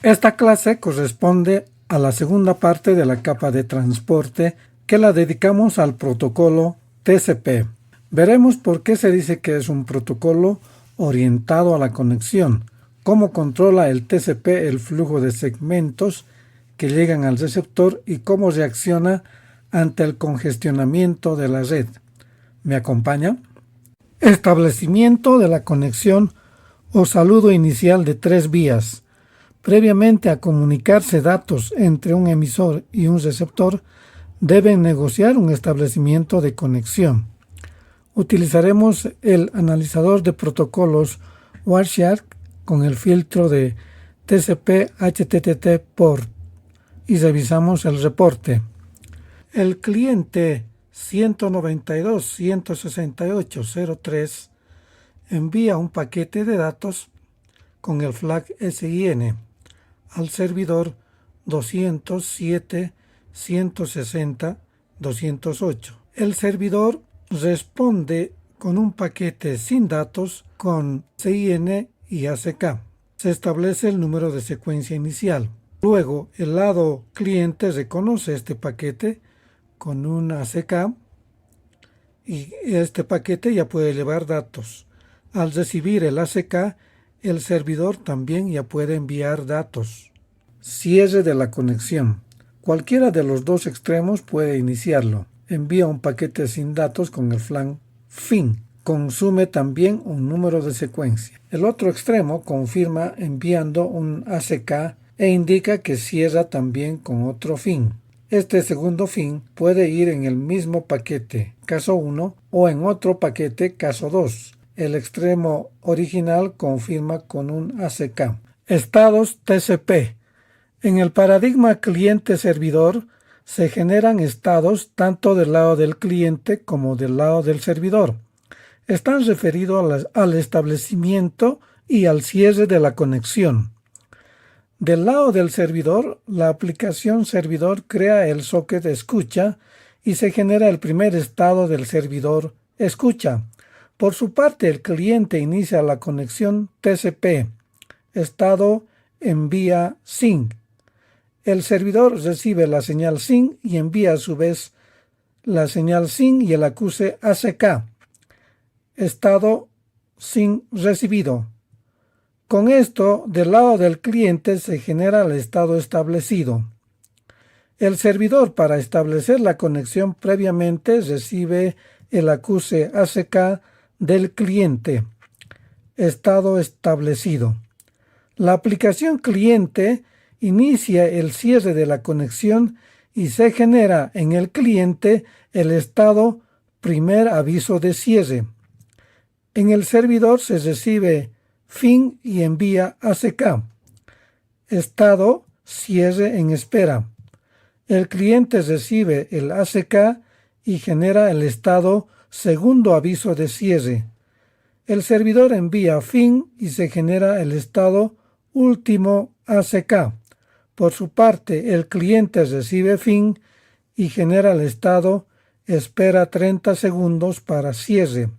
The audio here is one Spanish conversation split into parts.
Esta clase corresponde a la segunda parte de la capa de transporte que la dedicamos al protocolo TCP. Veremos por qué se dice que es un protocolo orientado a la conexión, cómo controla el TCP el flujo de segmentos que llegan al receptor y cómo reacciona ante el congestionamiento de la red. ¿Me acompaña? Establecimiento de la conexión o saludo inicial de 3 vías. Previamente a comunicarse datos entre un emisor y un receptor, deben negociar un establecimiento de conexión. Utilizaremos el analizador de protocolos Wireshark con el filtro de TCP/HTTP port y revisamos el reporte. El cliente 192.168.03 envía un paquete de datos con el flag SIN al servidor 207.160.208. El servidor responde con un paquete sin datos con CIN y ACK. Se establece el número de secuencia inicial. Luego, el lado cliente reconoce este paquete con un ACK y este paquete ya puede llevar datos. Al recibir el ACK, el servidor también ya puede enviar datos. Cierre de la conexión. Cualquiera de los dos extremos puede iniciarlo. Envía un paquete sin datos con el flag fin. Consume también un número de secuencia. El otro extremo confirma enviando un ACK e indica que cierra también con otro fin. Este segundo fin puede ir en el mismo paquete, caso 1, o en otro paquete, caso 2. El extremo original confirma con un ACK. Estados TCP. En el paradigma cliente-servidor se generan estados tanto del lado del cliente como del lado del servidor. Están referidos al establecimiento y al cierre de la conexión. Del lado del servidor, la aplicación servidor crea el socket escucha y se genera el primer estado del servidor escucha. Por su parte, el cliente inicia la conexión TCP, estado envía SYN. El servidor recibe la señal SYN y envía a su vez la señal SYN y el acuse ACK, estado SYN recibido. Con esto, del lado del cliente se genera el estado establecido. El servidor, para establecer la conexión previamente, recibe el acuse ACK del cliente, estado establecido. La aplicación cliente inicia el cierre de la conexión y se genera en el cliente el estado primer aviso de cierre. En el servidor se recibe fin y envía ACK, estado cierre en espera. El cliente recibe el ACK y genera el estado segundo aviso de cierre. El servidor envía fin y se genera el estado último ACK. Por su parte, el cliente recibe fin y genera el estado espera 30 segundos para cierre.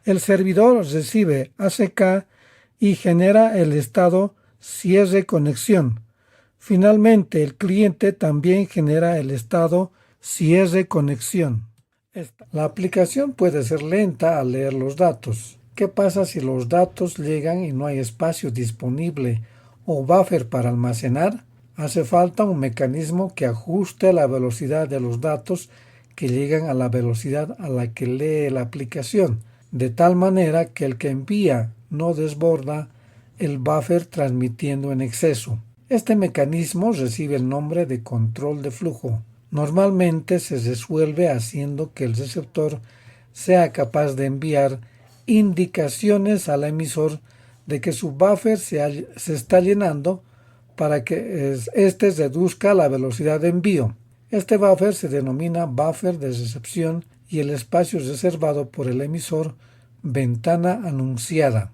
El servidor recibe ACK y genera el estado cierre conexión. Finalmente, el cliente también genera el estado cierre conexión. La aplicación puede ser lenta al leer los datos. ¿Qué pasa si los datos llegan y no hay espacio disponible o buffer para almacenar? Hace falta un mecanismo que ajuste la velocidad de los datos que llegan a la velocidad a la que lee la aplicación, de tal manera que el que envía no desborda el buffer transmitiendo en exceso. Este mecanismo recibe el nombre de control de flujo. Normalmente se resuelve haciendo que el receptor sea capaz de enviar indicaciones al emisor de que su buffer se está llenando para que éste reduzca la velocidad de envío. Este buffer se denomina buffer de recepción y el espacio reservado por el emisor ventana anunciada.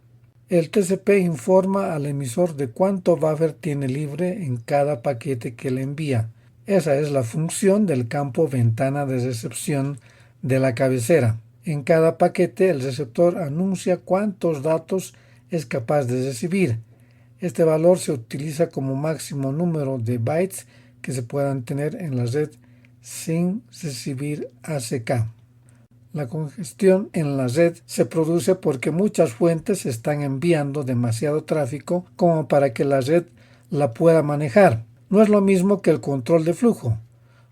El TCP informa al emisor de cuánto buffer tiene libre en cada paquete que le envía. Esa es la función del campo ventana de recepción de la cabecera. En cada paquete el receptor anuncia cuántos datos es capaz de recibir. Este valor se utiliza como máximo número de bytes que se puedan tener en la red sin recibir ACK. La congestión en la red se produce porque muchas fuentes están enviando demasiado tráfico como para que la red la pueda manejar. No es lo mismo que el control de flujo.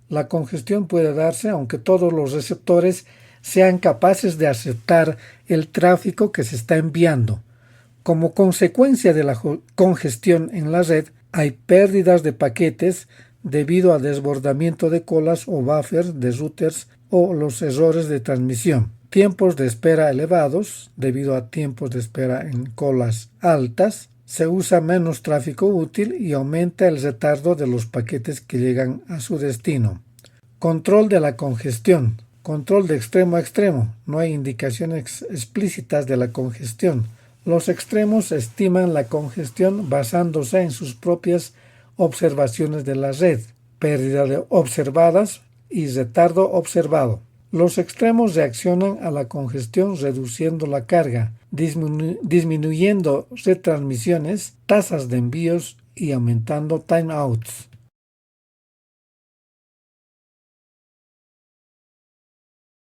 La congestión puede darse aunque todos los receptores sean capaces de aceptar el tráfico que se está enviando. Como consecuencia de la congestión en la red, hay pérdidas de paquetes debido a desbordamiento de colas o buffers de routers o los errores de transmisión. Tiempos de espera elevados, debido a tiempos de espera en colas altas. Se usa menos tráfico útil y aumenta el retardo de los paquetes que llegan a su destino. Control de la congestión. Control de extremo a extremo. No hay indicaciones explícitas de la congestión. Los extremos estiman la congestión basándose en sus propias observaciones de la red, pérdida de observadas y retardo observado. Los extremos reaccionan a la congestión reduciendo la carga, disminuyendo retransmisiones, tasas de envíos y aumentando timeouts.